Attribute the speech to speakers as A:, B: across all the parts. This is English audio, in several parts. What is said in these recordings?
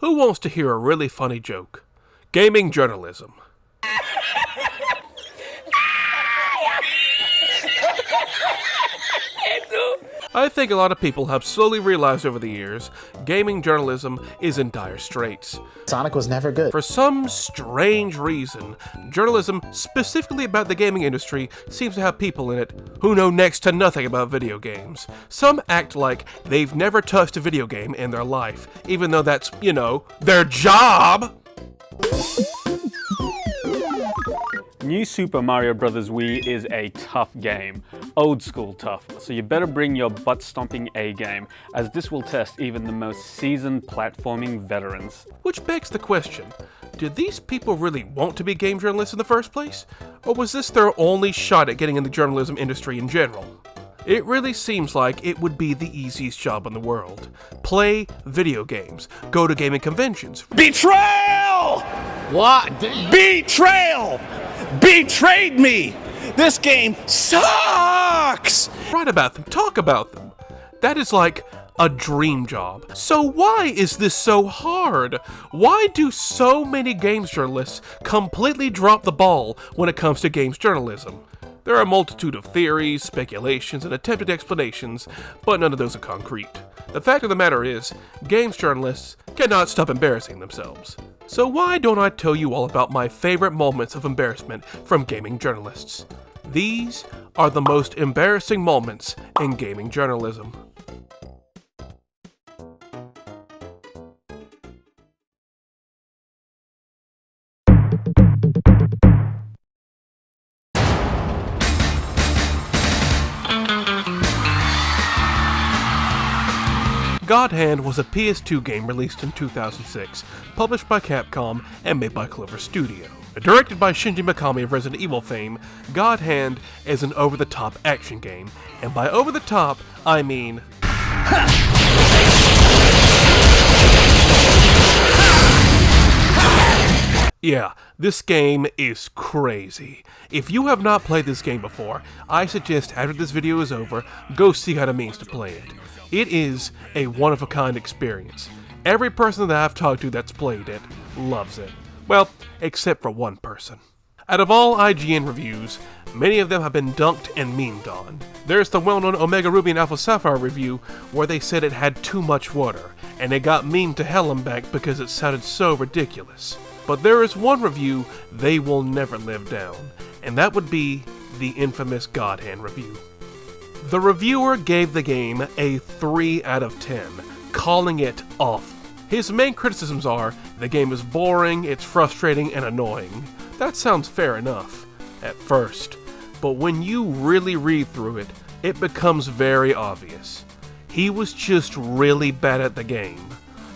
A: Who wants to hear a really funny joke? Gaming journalism. I think a lot of people have slowly realized over the years, gaming journalism is in dire straits.
B: Sonic was never good.
A: For some strange reason, journalism, specifically about the gaming industry, seems to have people in it who know next to nothing about video games. Some act like they've never touched a video game in their life, even though that's, their job!
C: New Super Mario Bros. Wii is a tough game, old school tough, so you better bring your butt-stomping A-game, as this will test even the most seasoned platforming veterans.
A: Which begs the question, did these people really want to be game journalists in the first place? Or was this their only shot at getting in the journalism industry in general? It really seems like it would be the easiest job in the world. Play video games, go to gaming conventions.
D: Betrayal!
B: What?
D: Betrayal! Betrayed me! This game sucks!
A: Write about them, talk about them. That is like a dream job. So why is this so hard? Why do so many games journalists completely drop the ball when it comes to games journalism? There are a multitude of theories, speculations, and attempted explanations, but none of those are concrete. The fact of the matter is, games journalists cannot stop embarrassing themselves. So why don't I tell you all about my favorite moments of embarrassment from gaming journalists? These are the most embarrassing moments in gaming journalism. God Hand was a PS2 game released in 2006, published by Capcom and made by Clover Studio. Directed by Shinji Mikami of Resident Evil fame, God Hand is an over-the-top action game, and by over-the-top, I mean... Yeah, this game is crazy. If you have not played this game before, I suggest after this video is over, go see how it means to play it. It is a one-of-a-kind experience. Every person that I've talked to that's played it loves it. Well, except for one person. Out of all IGN reviews, many of them have been dunked and memed on. There's the well-known Omega Ruby and Alpha Sapphire review where they said it had too much water, and it got memed to hell and back because it sounded so ridiculous. But there is one review they will never live down, and that would be the infamous God Hand review. The reviewer gave the game a 3 out of 10, calling it awful. His main criticisms are, the game is boring, it's frustrating, and annoying. That sounds fair enough, at first, but when you really read through it, it becomes very obvious. He was just really bad at the game.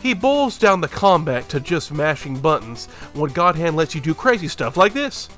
A: He boils down the combat to just mashing buttons when God Hand lets you do crazy stuff like this.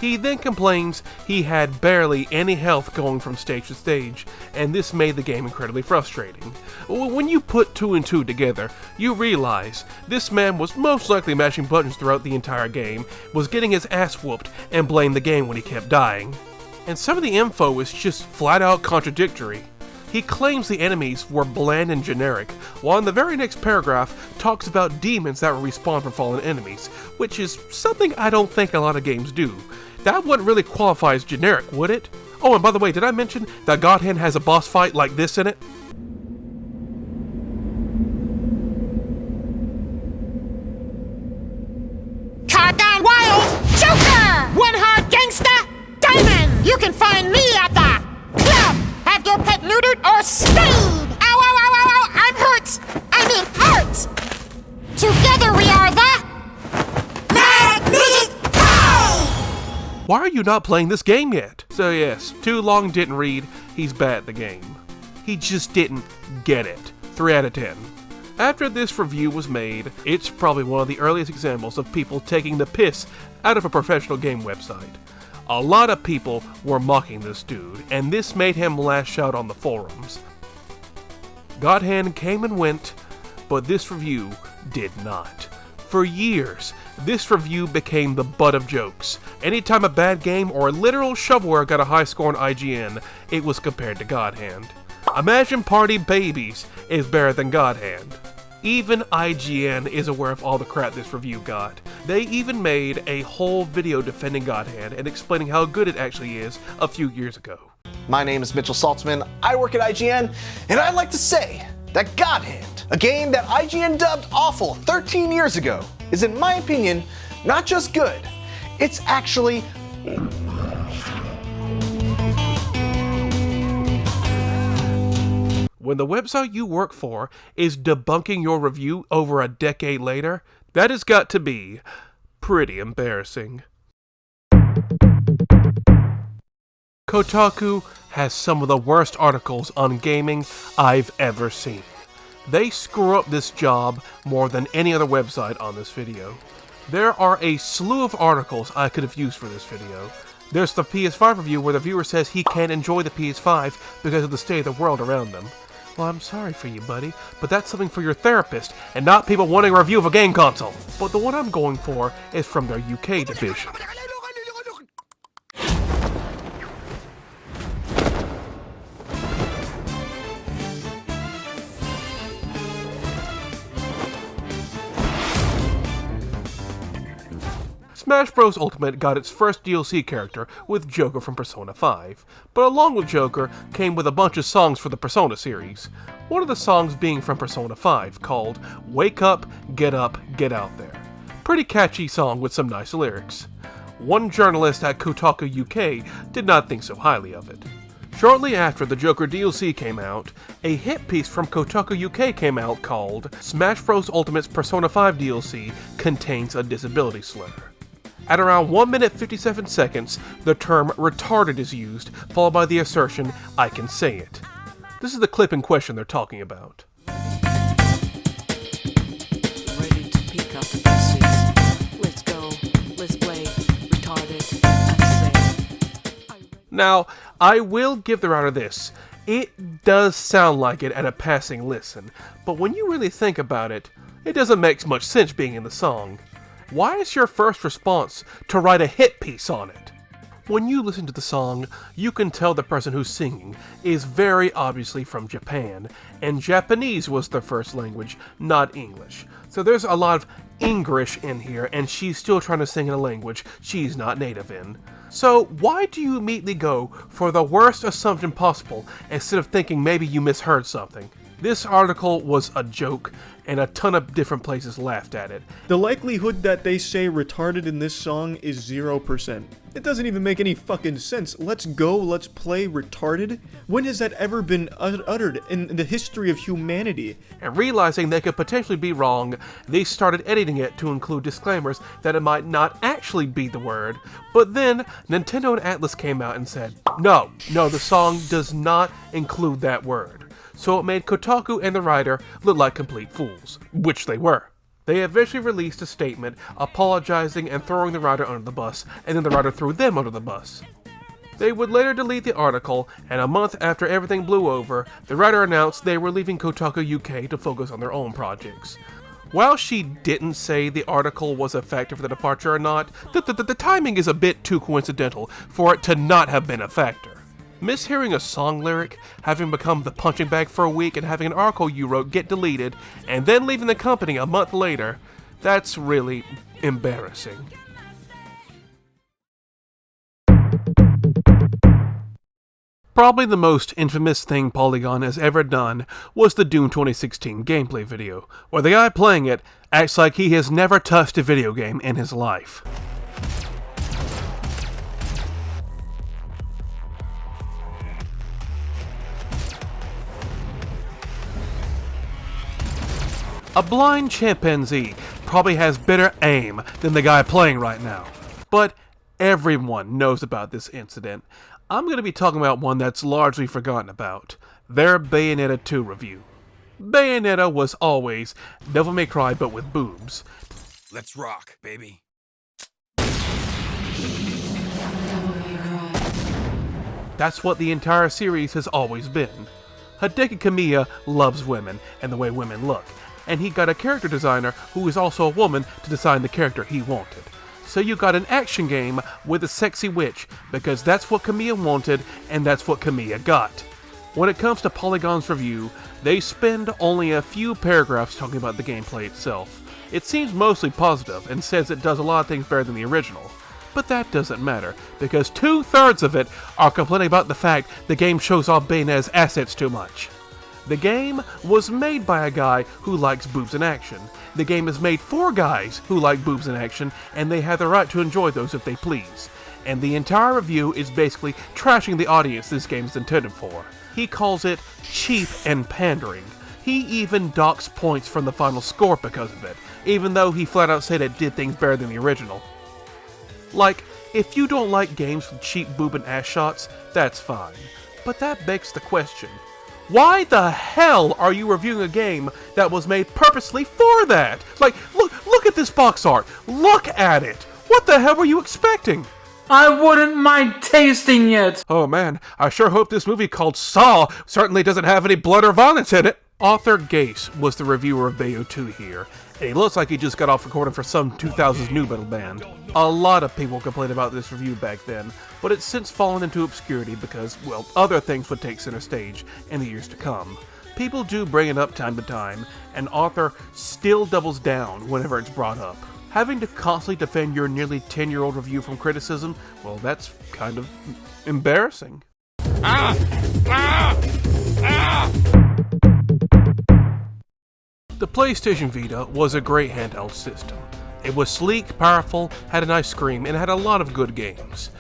A: He then complains he had barely any health going from stage to stage, and this made the game incredibly frustrating. When you put 2 and 2 together, you realize this man was most likely mashing buttons throughout the entire game, was getting his ass whooped, and blamed the game when he kept dying. And some of the info is just flat out contradictory. He claims the enemies were bland and generic, while in the very next paragraph talks about demons that will respawn from fallen enemies, which is something I don't think a lot of games do. That wouldn't really qualify as generic, would it? Oh, and by the way, did I mention that God Hand has a boss fight like this in it?
E: Cardown Wild Joker! One hard gangsta Diamond! You can find me at the club! Have your pet neutered or spayed! Ow, ow, ow, ow, ow! I'm hurt! I mean hurt! Together we are the Magnifique!
A: Why are you not playing this game yet? So yes, too long didn't read, he's bad at the game. He just didn't get it. 3 out of 10. After this review was made, it's probably one of the earliest examples of people taking the piss out of a professional game website. A lot of people were mocking this dude, and this made him lash out on the forums. God Hand came and went, but this review did not. For years, this review became the butt of jokes. Anytime a bad game or literal shovelware got a high score on IGN, it was compared to God Hand. Imagine Party Babies is better than God Hand. Even IGN is aware of all the crap this review got. They even made a whole video defending God Hand and explaining how good it actually is a few years ago.
F: My name is Mitchell Saltzman, I work at IGN, and I'd like to say that God Hand, a game that IGN dubbed awful 13 years ago, is in my opinion, not just good, it's actually
A: When the website you work for is debunking your review over a decade later, that has got to be pretty embarrassing. Kotaku has some of the worst articles on gaming I've ever seen. They screw up this job more than any other website on this video. There are a slew of articles I could have used for this video. There's the PS5 review where the viewer says he can't enjoy the PS5 because of the state of the world around them. Well, I'm sorry for you, buddy, but that's something for your therapist, and not people wanting a review of a game console. But the one I'm going for is from their UK division. Smash Bros. Ultimate got its first DLC character with Joker from Persona 5, but along with Joker came with a bunch of songs for the Persona series. One of the songs being from Persona 5 called Wake Up, Get Out There. Pretty catchy song with some nice lyrics. One journalist at Kotaku UK did not think so highly of it. Shortly after the Joker DLC came out, a hit piece from Kotaku UK came out called Smash Bros. Ultimate's Persona 5 DLC contains a disability slur. At around 1 minute 57 seconds, the term retarded is used, followed by the assertion, I can say it. This is the clip in question they're talking about.
G: Ready to pick up the pieces. Let's go. Let's play. Retarded. I say.
A: Now, I will give the writer this. It does sound like it at a passing listen, but when you really think about it, it doesn't make much sense being in the song. Why is your first response to write a hit piece on it? When you listen to the song, you can tell the person who's singing is very obviously from Japan, and Japanese was their first language, not English. So there's a lot of English in here, and she's still trying to sing in a language she's not native in. So why do you immediately go for the worst assumption possible instead of thinking maybe you misheard something? This article was a joke, and a ton of different places laughed at it.
H: The likelihood that they say retarded in this song is 0%. It doesn't even make any fucking sense. Let's go, let's play retarded? When has that ever been uttered in the history of humanity?
A: And realizing they could potentially be wrong, they started editing it to include disclaimers that it might not actually be the word. But then, Nintendo and Atlus came out and said, no, the song does not include that word. So it made Kotaku and the writer look like complete fools, which they were. They eventually released a statement apologizing and throwing the writer under the bus, and then the writer threw them under the bus. They would later delete the article, and a month after everything blew over, the writer announced they were leaving Kotaku UK to focus on their own projects. While she didn't say the article was a factor for the departure or not, the timing is a bit too coincidental for it to not have been a factor. Mishearing a song lyric, having become the punching bag for a week, and having an article you wrote get deleted, and then leaving the company a month later, that's really embarrassing. Probably the most infamous thing Polygon has ever done was the Doom 2016 gameplay video, where the guy playing it acts like he has never touched a video game in his life. A blind chimpanzee probably has better aim than the guy playing right now. But everyone knows about this incident. I'm going to be talking about one that's largely forgotten about. Their Bayonetta 2 review. Bayonetta was always Devil May Cry but with boobs.
I: Let's rock, baby.
A: That's what the entire series has always been. Hideki Kamiya loves women and the way women look, and he got a character designer who is also a woman to design the character he wanted. So you got an action game with a sexy witch, because that's what Kamiya wanted, and that's what Kamiya got. When it comes to Polygon's review, they spend only a few paragraphs talking about the gameplay itself. It seems mostly positive, and says it does a lot of things better than the original. But that doesn't matter, because 2/3 of it are complaining about the fact the game shows off Bayonetta's assets too much. The game was made by a guy who likes boobs in action. The game is made for guys who like boobs in action, and they have the right to enjoy those if they please. And the entire review is basically trashing the audience this game is intended for. He calls it cheap and pandering. He even docks points from the final score because of it, even though he flat out said it did things better than the original. Like, if you don't like games with cheap boob and ass shots, that's fine. But that begs the question, why the hell are you reviewing a game that was made purposely for that? Like, look at this box art. Look at it. What the hell were you expecting?
J: I wouldn't mind tasting it!
A: Oh man, I sure hope this movie called Saw certainly doesn't have any blood or violence in it. Arthur Gase was the reviewer of Bayo 2 here, and he looks like he just got off recording for some 2000s new metal band. A lot of people complained about this review back then, but it's since fallen into obscurity because, well, other things would take center stage in the years to come. People do bring it up time to time, and Arthur still doubles down whenever it's brought up. Having to constantly defend your nearly 10-year-old review from criticism, well, that's kind of embarrassing. The PlayStation Vita was a great handheld system. It was sleek, powerful, had a nice screen, and had a lot of good games.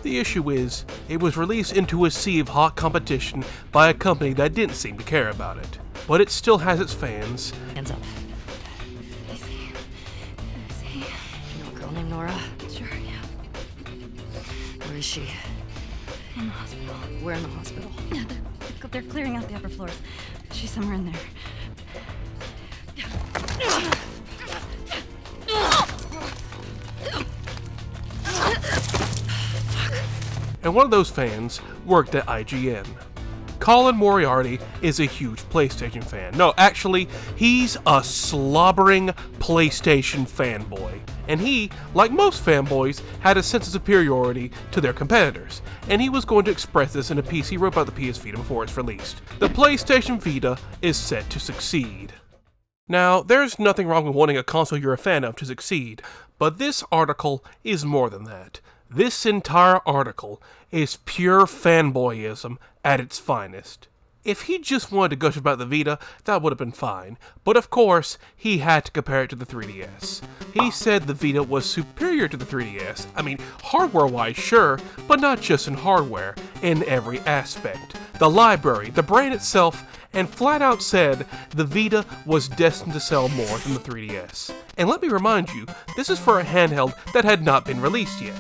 A: The issue is, it was released into a sea of hot competition by a company that didn't seem to care about it. But it still has its fans.
G: Hands up. You know a girl named Nora? Sure, yeah. Where is she?
K: In the hospital.
G: Where in the hospital?
K: Yeah, they're clearing out the upper floors. She's somewhere in there.
A: And one of those fans worked at IGN. Colin Moriarty is a huge PlayStation fan. No, actually, he's a slobbering PlayStation fanboy. And he, like most fanboys, had a sense of superiority to their competitors. And he was going to express this in a piece he wrote about the PS Vita before it's released. The PlayStation Vita is set to succeed. Now, there's nothing wrong with wanting a console you're a fan of to succeed, but this article is more than that. This entire article is pure fanboyism at its finest. If he just wanted to gush about the Vita, that would have been fine, but of course, he had to compare it to the 3DS. He said the Vita was superior to the 3DS. I mean, hardware-wise, sure, but not just in hardware, in every aspect. The library, the brand itself, and flat out said the Vita was destined to sell more than the 3DS. And let me remind you, this is for a handheld that had not been released yet.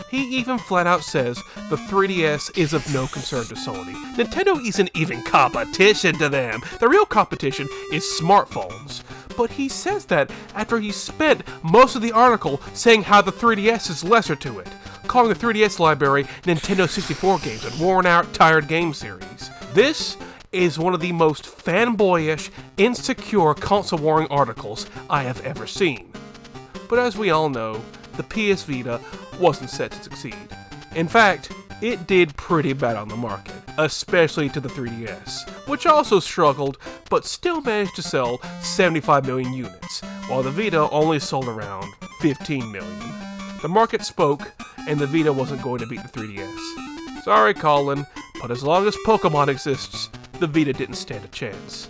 A: He even flat out says the 3DS is of no concern to Sony. Nintendo isn't even competition to them. The real competition is smartphones. But he says that after he spent most of the article saying how the 3DS is lesser to it, calling the 3DS library Nintendo 64 games and worn-out, tired game series. This is one of the most fanboyish, insecure console-warring articles I have ever seen. But as we all know, the PS Vita wasn't set to succeed. In fact, it did pretty bad on the market, especially to the 3DS, which also struggled, but still managed to sell 75 million units, while the Vita only sold around 15 million. The market spoke, and the Vita wasn't going to beat the 3DS. Sorry, Colin, but as long as Pokemon exists, the Vita didn't stand a chance.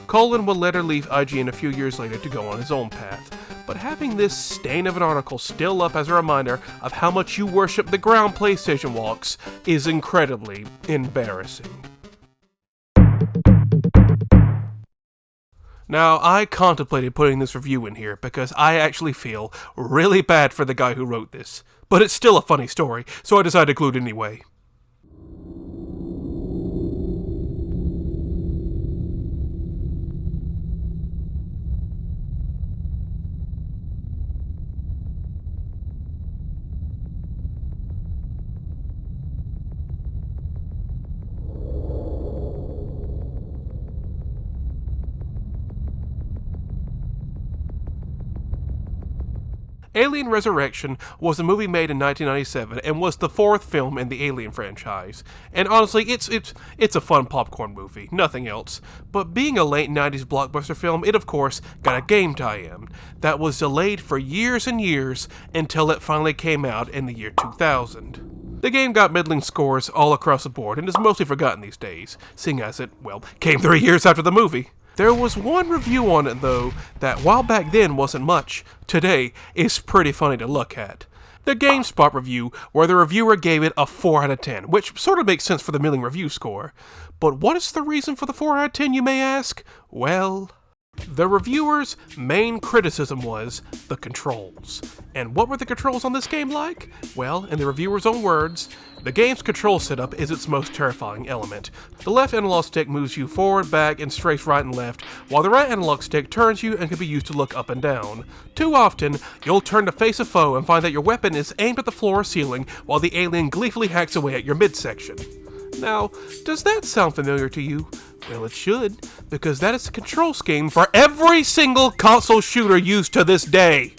A: Colin would later leave IGN a few years later to go on his own path, but having this stain of an article still up as a reminder of how much you worship the ground PlayStation walks is incredibly embarrassing. Now, I contemplated putting this review in here because I actually feel really bad for the guy who wrote this, but it's still a funny story, so I decided to include it anyway. Alien Resurrection was a movie made in 1997 and was the 4th film in the Alien franchise. And honestly, it's a fun popcorn movie, nothing else. But being a late 90s blockbuster film, it of course got a game tie-in that was delayed for years and years until it finally came out in the year 2000. The game got middling scores all across the board and is mostly forgotten these days, seeing as it, well, came 3 years after the movie. There was one review on it, though, that while back then wasn't much, today is pretty funny to look at. The GameSpot review, where the reviewer gave it a 4 out of 10, which sort of makes sense for the middling review score. But what is the reason for the 4 out of 10, you may ask? Well, the reviewer's main criticism was the controls. And what were the controls on this game like? Well, in the reviewer's own words, the game's control setup is its most terrifying element. The left analog stick moves you forward, back, and strafes right and left, while the right analog stick turns you and can be used to look up and down. Too often, you'll turn to face a foe and find that your weapon is aimed at the floor or ceiling, while the alien gleefully hacks away at your midsection. Now, does that sound familiar to you? Well, it should, because that is the control scheme for every single console shooter used to this day.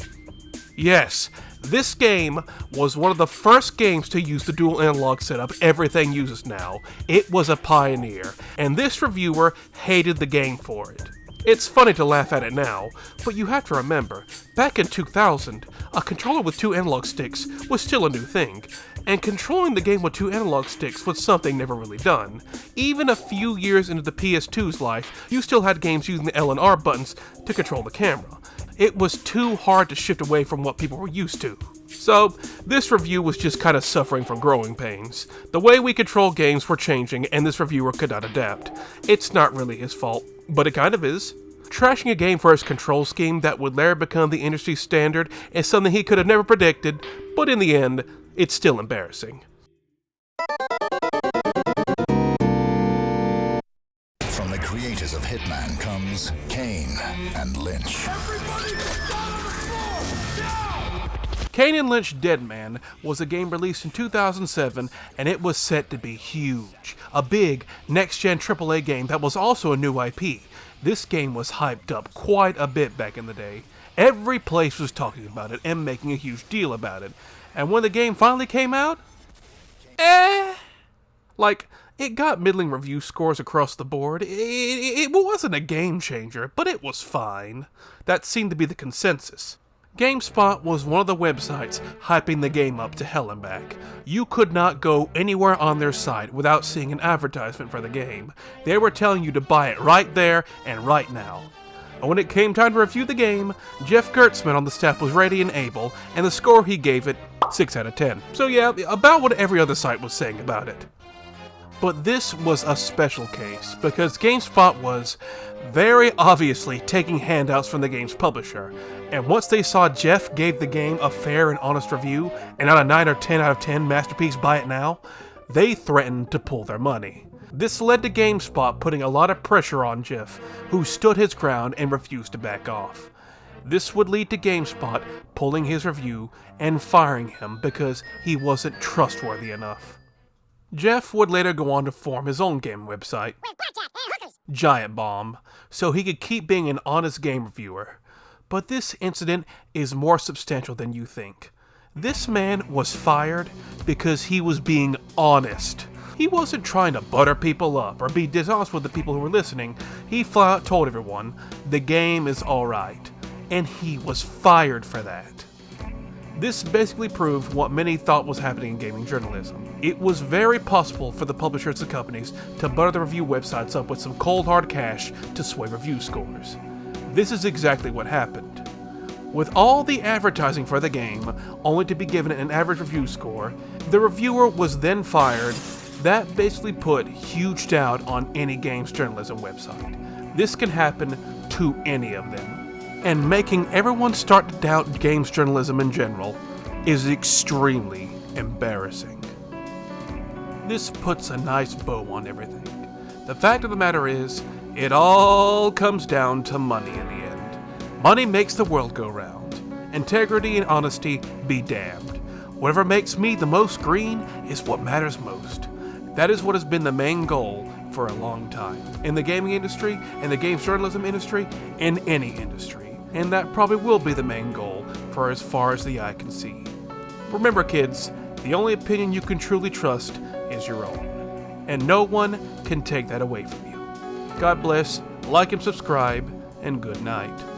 A: Yes, this game was one of the first games to use the dual analog setup everything uses now. It was a pioneer, and this reviewer hated the game for it. It's funny to laugh at it now, but you have to remember, back in 2000, a controller with 2 analog sticks was still a new thing, and controlling the game with 2 analog sticks was something never really done. Even a few years into the PS2's life, you still had games using the L and R buttons to control the camera. It was too hard to shift away from what people were used to. So, this review was just kind of suffering from growing pains. The way we control games were changing, and this reviewer could not adapt. It's not really his fault, but it kind of is. Trashing a game for its control scheme that would later become the industry standard is something he could have never predicted, but in the end, it's still embarrassing.
L: From the creators of Hitman comes Kane and Lynch.
A: Kane and Lynch Deadman was a game released in 2007, and it was set to be huge. A big, next-gen AAA game that was also a new IP. This game was hyped up quite a bit back in the day. Every place was talking about it and making a huge deal about it. And when the game finally came out, it got middling review scores across the board. It wasn't a game changer, but it was fine. That seemed to be the consensus. GameSpot was one of the websites hyping the game up to hell and back. You could not go anywhere on their site without seeing an advertisement for the game. They were telling you to buy it right there and right now. And when it came time to review the game, Jeff Gertzman on the staff was ready and able, and the score he gave it, 6 out of 10. So yeah, about what every other site was saying about it. But this was a special case, because GameSpot was very obviously taking handouts from the game's publisher, and once they saw Jeff gave the game a fair and honest review, and not a 9 or 10 out of 10 masterpiece buy it now, they threatened to pull their money. This led to GameSpot putting a lot of pressure on Jeff, who stood his ground and refused to back off. This would lead to GameSpot pulling his review and firing him because he wasn't trustworthy enough. Jeff would later go on to form his own game website, Giant Bomb, so he could keep being an honest game reviewer. But this incident is more substantial than you think. This man was fired because he was being honest. He wasn't trying to butter people up or be dishonest with the people who were listening. He flat out told everyone, the game is alright. And he was fired for that. This basically proved what many thought was happening in gaming journalism. It was very possible for the publishers and companies to butter the review websites up with some cold hard cash to sway review scores. This is exactly what happened. With all the advertising for the game, only to be given an average review score, the reviewer was then fired. That basically put huge doubt on any games journalism website. This can happen to any of them. And making everyone start to doubt games journalism in general is extremely embarrassing. This puts a nice bow on everything. The fact of the matter is, it all comes down to money in the end. Money makes the world go round. Integrity and honesty be damned. Whatever makes me the most green is what matters most. That is what has been the main goal for a long time. In the gaming industry, in the games journalism industry, in any industry. And that probably will be the main goal for as far as the eye can see. Remember, kids, the only opinion you can truly trust is your own, and no one can take that away from you. God bless, like and subscribe, and good night.